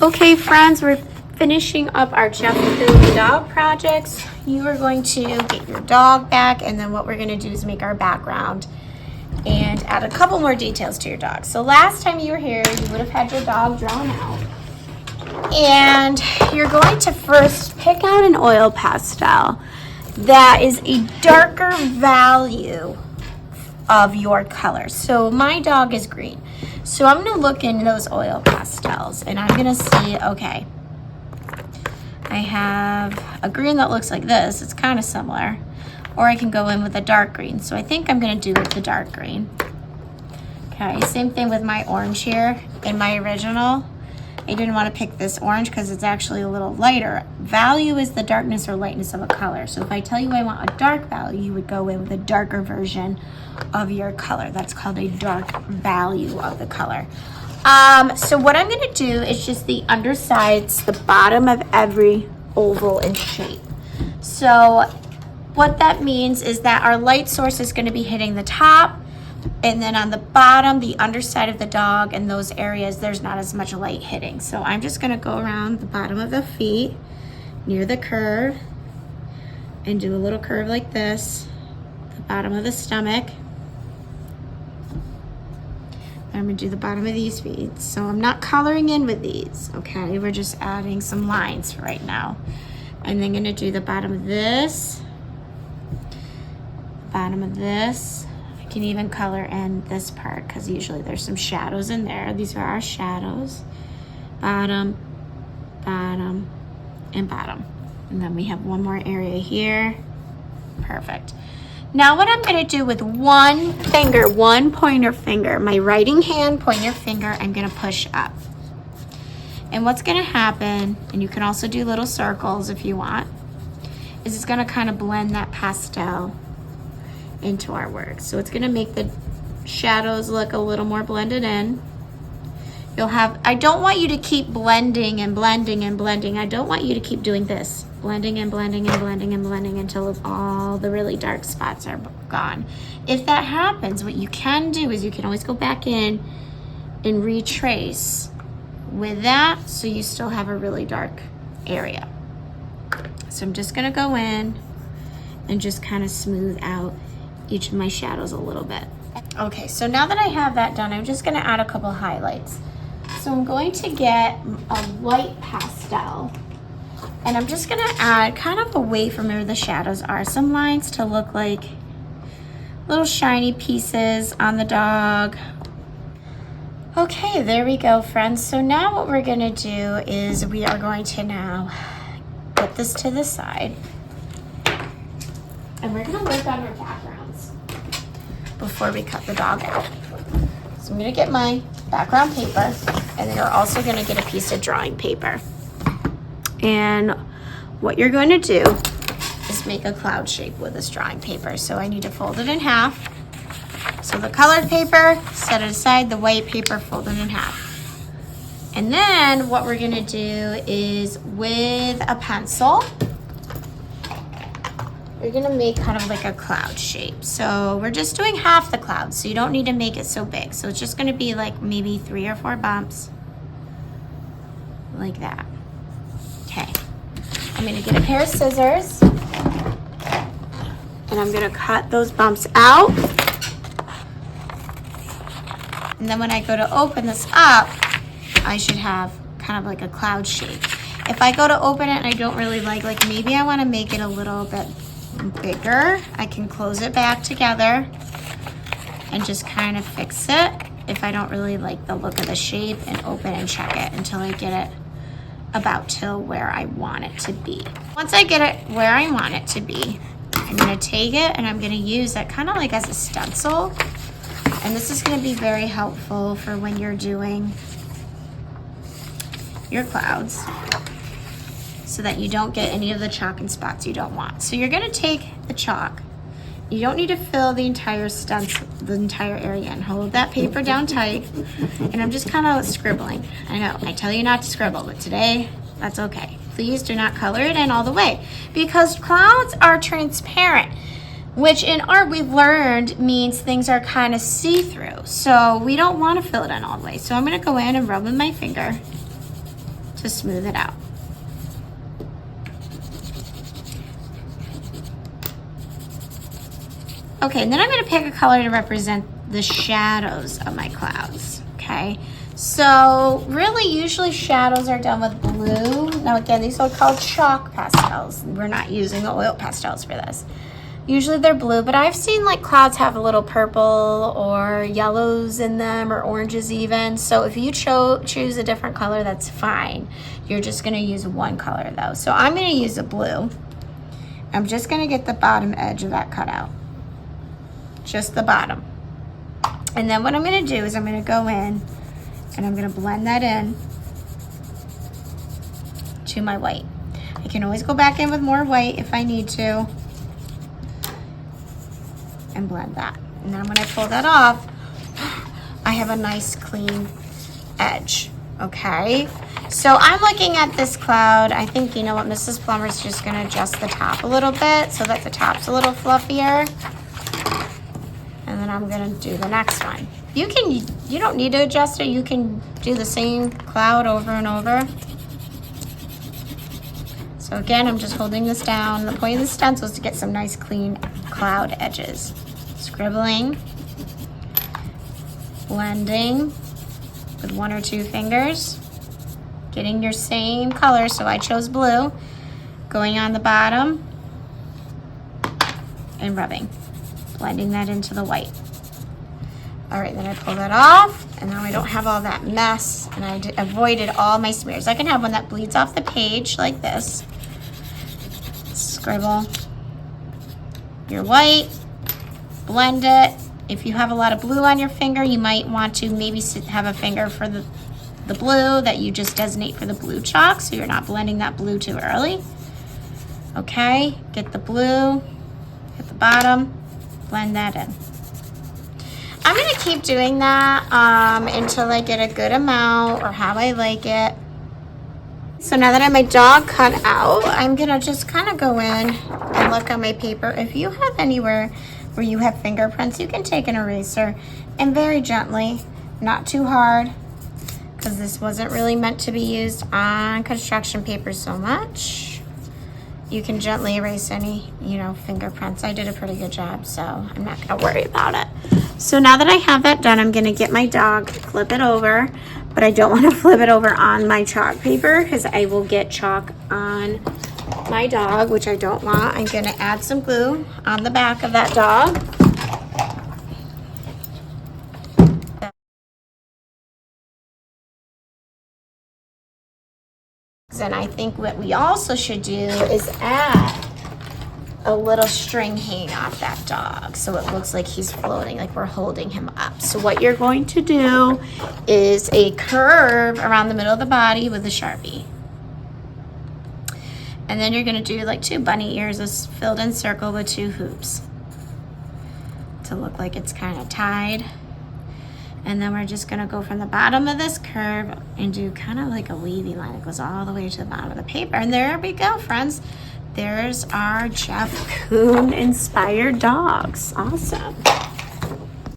Okay, friends, we're finishing up our Jeff Poo dog projects. You are going to get your dog back, and then what we're going to do is make our background and add a couple more details to your dog. So last time you were here, you would have had your dog drawn out. And you're going to first pick out an oil pastel that is a darker value of your color. So my dog is green. So I'm gonna look in those oil pastels and I'm gonna see, okay, I have a green that looks like this. It's kind of similar. Or I can go in with a dark green. So I think I'm gonna do with the dark green. Okay, same thing with my orange here. In my original, I didn't want to pick this orange because it's actually a little lighter. Value is the darkness or lightness of a color. So if I tell you I want a dark value, you would go in with a darker version of your color. That's called a dark value of the color. So what I'm going to do is just the undersides, the bottom of every oval and shape. So what that means is that our light source is going to be hitting the top, and then on the bottom, the underside of the dog and those areas, there's not as much light hitting. So I'm just gonna go around the bottom of the feet near the curve and do a little curve like this, the bottom of the stomach. I'm gonna do the bottom of these feet. So I'm not coloring in with these, okay? We're just adding some lines right now. And then gonna do the bottom of this, bottom of this. Can even color in this part because usually there's some shadows in there. These are our shadows. Bottom, bottom, and bottom. And then we have one more area here. Perfect. Now what I'm going to do with one finger, one pointer finger, my writing hand pointer finger, I'm going to push up. And what's going to happen, and you can also do little circles if you want, is it's going to kind of blend that pastel into our work. So it's gonna make the shadows look a little more blended in. You'll have, I don't want you to keep blending and blending and blending. I don't want you to keep doing this, blending and blending and blending and blending until all the really dark spots are gone. If that happens, what you can do is you can always go back in and retrace with that so you still have a really dark area. So I'm just gonna go in and just kind of smooth out each of my shadows a little bit. Okay, so now that I have that done, I'm just gonna add a couple highlights. So I'm going to get a white pastel and I'm just gonna add kind of away from where the shadows are, some lines to look like little shiny pieces on the dog. Okay, there we go, friends. So now what we're gonna do is we are going to now put this to the side and we're gonna work on our backgrounds before we cut the dog out. So I'm gonna get my background paper and then you're also gonna get a piece of drawing paper. And what you're going to do is make a cloud shape with this drawing paper. So I need to fold it in half. So the colored paper, set it aside, the white paper, fold it in half. And then what we're gonna do is with a pencil, we're gonna make kind of like a cloud shape. So we're just doing half the cloud, so you don't need to make it so big. So it's just gonna be like maybe 3 or 4 bumps, like that. Okay, I'm gonna get a pair of scissors, and I'm gonna cut those bumps out. And then when I go to open this up, I should have kind of like a cloud shape. If I go to open it and I don't really like maybe I wanna make it a little bit bigger, I can close it back together and just kind of fix it if I don't really like the look of the shape, and open and check it until I get it about till where I want it to be. Once I get it where I want it to be, I'm gonna take it and I'm gonna use it kind of like as a stencil. And this is gonna be very helpful for when you're doing your clouds, so that you don't get any of the chalk and spots you don't want. So you're gonna take the chalk. You don't need to fill the entire stencil, the entire area, and hold that paper down tight. And I'm just kind of scribbling. I know, I tell you not to scribble, but today, that's okay. Please do not color it in all the way, because clouds are transparent, which in art we've learned means things are kind of see-through. So we don't want to fill it in all the way. So I'm gonna go in and rub with my finger. to smooth it out. Okay, and then I'm gonna pick a color to represent the shadows of my clouds, okay? So really, usually shadows are done with blue. Now again, these are called chalk pastels. We're not using the oil pastels for this. Usually they're blue, but I've seen like clouds have a little purple or yellows in them or oranges even. So if you choose a different color, that's fine. You're just gonna use one color though. So I'm gonna use a blue. I'm just gonna get the bottom edge of that cutout. Just the bottom. And then what I'm gonna do is I'm gonna go in and I'm gonna blend that in to my white. I can always go back in with more white if I need to and blend that. And then when I pull that off, I have a nice clean edge, okay? So I'm looking at this cloud. I think, you know what, Mrs. Plumber's just gonna adjust the top a little bit so that the top's a little fluffier. And then I'm gonna do the next one. You don't need to adjust it. You can do the same cloud over and over. So again, I'm just holding this down. The point of the stencil is to get some nice clean cloud edges. Scribbling, blending with one or two fingers, getting your same color. So I chose blue, going on the bottom and rubbing, blending that into the white. All right, then I pull that off, and now I don't have all that mess, and I avoided all my smears. I can have one that bleeds off the page like this. Scribble your white, blend it. If you have a lot of blue on your finger, you might want to maybe have a finger for the blue that you just designate for the blue chalk, so you're not blending that blue too early. Okay, get the blue at the bottom, blend that in. I'm gonna keep doing that until I get a good amount or how I like it. So now that I have my dog cut out, I'm gonna just kind of go in and look on my paper. If you have anywhere where you have fingerprints, you can take an eraser and very gently, not too hard, because this wasn't really meant to be used on construction paper so much. You can gently erase any, fingerprints. I did a pretty good job, so I'm not gonna worry about it. So now that I have that done, I'm gonna get my dog, flip it over, but I don't wanna flip it over on my chalk paper because I will get chalk on my dog, which I don't want. I'm gonna add some glue on the back of that dog. And I think what we also should do is add a little string hanging off that dog so it looks like he's floating, like we're holding him up. So what you're going to do is a curve around the middle of the body with a Sharpie. And then you're gonna do like two bunny ears, a filled in circle with two hoops to look like it's kind of tied. And then we're just gonna go from the bottom of this curve and do kind of like a wavy line that goes all the way to the bottom of the paper. And there we go, friends. There's our Jeff Kuhn inspired dogs. Awesome.